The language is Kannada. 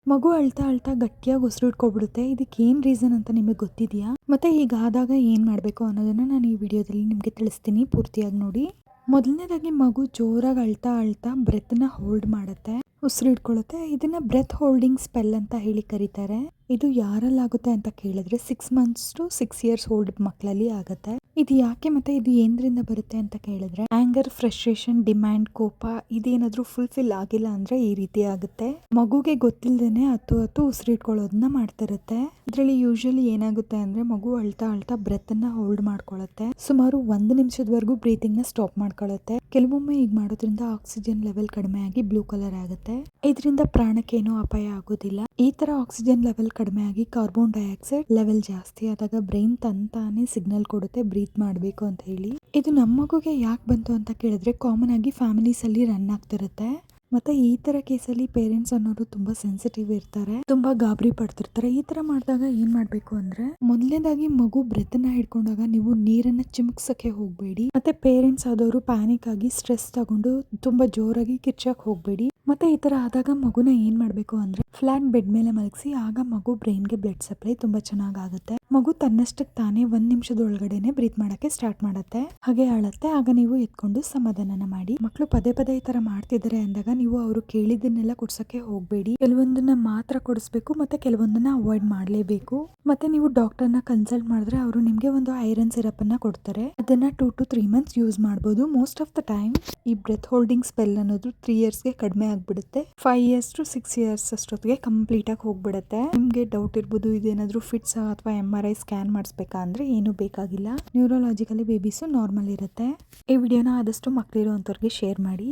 ಮಗು ಅಳ್ತಾ ಅಳ್ತಾ ಗಟ್ಟಿಯಾಗಿ ಉಸಿರು ಹಿಡ್ಕೊಬಿಡುತ್ತೆ. ಇದಕ್ಕೆ ಏನ್ ರೀಸನ್ ಅಂತ ನಿಮಗೆ ಗೊತ್ತಿದೆಯಾ? ಮತ್ತೆ ಹೀಗಾದಾಗ ಏನ್ ಮಾಡಬೇಕು ಅನ್ನೋದನ್ನ ನಾನು ಈ ವಿಡಿಯೋದಲ್ಲಿ ನಿಮಗೆ ತಿಳಿಸ್ತೀನಿ, ಪೂರ್ತಿಯಾಗಿ ನೋಡಿ. ಮೊದಲನೇದಾಗಿ ಮಗು ಜೋರಾಗಿ ಅಳ್ತಾ ಅಳ್ತಾ ಬ್ರೆತ್ನ ಹೋಲ್ಡ್ ಮಾಡುತ್ತೆ, ಉಸಿರು ಹಿಡ್ಕೊಳ್ಳುತ್ತೆ. ಇದನ್ನ ಬ್ರೆತ್ ಹೋಲ್ಡಿಂಗ್ ಸ್ಪೆಲ್ ಅಂತ ಹೇಳಿ ಕರೀತಾರೆ. ಇದು ಯಾರಲ್ಲಾಗುತ್ತೆ ಅಂತ ಕೇಳಿದ್ರೆ 6 months to 6 years ಓಲ್ಡ್ ಮಕ್ಕಳಲ್ಲಿ ಆಗುತ್ತೆ. ಇದು ಯಾಕೆ ಮತ್ತೆ ಇದು ಏನ್ರಿಂದ ಬರುತ್ತೆ ಅಂತ ಕೇಳಿದ್ರೆ ಆಂಗರ್, ಫ್ರಸ್ಟ್ರೇಷನ್, ಡಿಮ್ಯಾಂಡ್, ಕೋಪ ಇದೇನಾದ್ರೂ ಫುಲ್ಫಿಲ್ ಆಗಿಲ್ಲ ಅಂದ್ರೆ ಈ ರೀತಿ ಆಗುತ್ತೆ. ಮಗುಗೆ ಗೊತ್ತಿಲ್ಲದೇನೆ ಹತ್ತು ಉಸಿರಿಟ್ಕೊಳ್ಳೋದನ್ನ ಮಾಡ್ತಿರುತ್ತೆ. ಇದರಲ್ಲಿ ಯೂಶಲಿ ಏನಾಗುತ್ತೆ ಅಂದ್ರೆ ಮಗು ಅಳ್ತಾ ಅಳ್ತಾ ಬ್ರೆತ್ ಅನ್ನ ಹೋಲ್ಡ್ ಮಾಡ್ಕೊಳ್ಳುತ್ತೆ. ಸುಮಾರು 1 ನಿಮಿಷದವರೆಗೂ ಬ್ರೀತಿಂಗ್ ನ ಸ್ಟಾಪ್ ಮಾಡ್ಕೊಳ್ಳುತ್ತೆ. ಕೆಲವೊಮ್ಮೆ ಈಗ ಮಾಡೋದ್ರಿಂದ ಆಕ್ಸಿಜನ್ ಲೆವೆಲ್ ಕಡಿಮೆ ಆಗಿ ಬ್ಲೂ ಕಲರ್ ಆಗುತ್ತೆ. ಇದರಿಂದ ಪ್ರಾಣಕ್ಕೇನೂ ಅಪಾಯ ಆಗೋದಿಲ್ಲ. ಈ ತರ ಆಕ್ಸಿಜನ್ ಲೆವೆಲ್ ಕಡಿಮೆ ಆಗಿ ಕಾರ್ಬನ್ ಡೈಆಕ್ಸೈಡ್ ಲೆವೆಲ್ ಜಾಸ್ತಿ ಆದಾಗ ಬ್ರೈನ್ ತಂತಾನೆ ಸಿಗ್ನಲ್ ಕೊಡುತ್ತೆ ಬ್ರೀತ್ ಮಾಡಬೇಕು ಅಂತ ಹೇಳಿ. ಇದು ನಮ್ಮ ಮಗುಗೆ ಯಾಕೆ ಬಂತು ಅಂತ ಕೇಳಿದ್ರೆ ಕಾಮನ್ ಆಗಿ ಫ್ಯಾಮಿಲೀಸ್ ಅಲ್ಲಿ ರನ್ ಆಗ್ತಿರುತ್ತೆ. ಮತ್ತೆ ಈ ತರ ಕೇಸಲ್ಲಿ ಪೇರೆಂಟ್ಸ್ ಅನ್ನೋರು ತುಂಬಾ ಸೆನ್ಸಿಟಿವ್ ಇರ್ತಾರೆ, ತುಂಬಾ ಗಾಬರಿ ಪಡ್ತಿರ್ತಾರೆ. ಈ ತರ ಮಾಡಿದಾಗ ಏನ್ ಮಾಡ್ಬೇಕು ಅಂದ್ರೆ ಮೊದಲನೇದಾಗಿ ಮಗು ಬ್ರೆತ್ ನ ಹಿಡ್ಕೊಂಡಾಗ ನೀವು ನೀರನ್ನ ಚಿಮುಕ್ಸಕ್ಕೆ ಹೋಗ್ಬೇಡಿ. ಮತ್ತೆ ಪೇರೆಂಟ್ಸ್ ಆದವರು ಪ್ಯಾನಿಕ್ ಆಗಿ ಸ್ಟ್ರೆಸ್ ತಗೊಂಡು ತುಂಬಾ ಜೋರಾಗಿ ಕಿರ್ಚಕ್ ಹೋಗ್ಬೇಡಿ. ಮತ್ತೆ ಈ ತರ ಆದಾಗ ಮಗುನ ಏನ್ ಮಾಡ್ಬೇಕು ಅಂದ್ರೆ ಫ್ಲಾಟ್ ಬೆಡ್ ಮೇಲೆ ಮಲಗಿಸಿ, ಆಗ ಮಗು ಬ್ರೈನ್ಗೆ ಬ್ಲಡ್ ಸಪ್ಲೈ ತುಂಬಾ ಚೆನ್ನಾಗ್ ಆಗುತ್ತೆ. ಮಗು ತನ್ನಷ್ಟಕ್ಕೆ ತಾನೇ 1 ನಿಮಿಷದೊಳಗಡೆನೆ ಬ್ರೀತ್ ಮಾಡಕ್ಕೆ ಸ್ಟಾರ್ಟ್ ಮಾಡುತ್ತೆ. ಹಾಗೆ ಅಳತ್ತೆ. ಆಗ ನೀವು ಎತ್ಕೊಂಡು ಸಮಾಧಾನನ ಮಾಡಿ. ಮಕ್ಕಳು ಪದೇ ಪದೇ ಈ ತರ ಮಾಡ್ತಿದ್ದಾರೆ ಅಂದಾಗ ನೀವು ಅವರು ಕೇಳಿದ್ದನ್ನೆಲ್ಲ ಕೊಡ್ಸಕ್ಕೆ ಹೋಗ್ಬೇಡಿ. ಕೆಲವೊಂದನ್ನ ಮಾತ್ರ ಕೊಡಿಸ್ಬೇಕು, ಮತ್ತೆ ಕೆಲವೊಂದನ್ನ ಅವಾಯ್ಡ್ ಮಾಡ್ಲೇಬೇಕು. ಮತ್ತೆ ನೀವು ಡಾಕ್ಟರ್ನ ಕನ್ಸಲ್ಟ್ ಮಾಡಿದ್ರೆ ಅವರು ನಿಮ್ಗೆ ಒಂದು ಐರನ್ ಸಿರಪ್ ಅನ್ನ ಕೊಡ್ತಾರೆ. ಅದನ್ನ 2 to 3 months ಯೂಸ್ ಮಾಡಬಹುದು. ಮೋಸ್ಟ್ ಆಫ್ ದ ಟೈಮ್ ಈ ಬ್ರೆತ್ ಹೋಲ್ಡಿಂಗ್ ಸ್ಪೆಲ್ ಅನ್ನೋದು 3 yearsಗೆ ಕಡಿಮೆ ಆಗ್ಬಿಡುತ್ತೆ. 5 years to 6 years ಅಷ್ಟೊತ್ತಿಗೆ ಕಂಪ್ಲೀಟ್ ಆಗಿ ಹೋಗ್ಬಿಡುತ್ತೆ. ನಿಮ್ಗೆ ಡೌಟ್ ಇರ್ಬೋದು, ಇದೇನಾದ್ರೂ ಫಿಟ್ಸ್ ಅಥವಾ MRI ಸ್ಕ್ಯಾನ್ ಮಾಡಿಸ್ಬೇಕಾ ಅಂದ್ರೆ ಏನು ಬೇಕಾಗಿಲ್ಲ. ನ್ಯೂರೋಲಾಜಿಕಲಿ ಬೇಬೀಸು ನಾರ್ಮಲ್ ಇರುತ್ತೆ. ಈ ವಿಡಿಯೋನ ಆದಷ್ಟು ಮಕ್ಕಳಿರುವಂತವ್ರಿಗೆ ಶೇರ್ ಮಾಡಿ.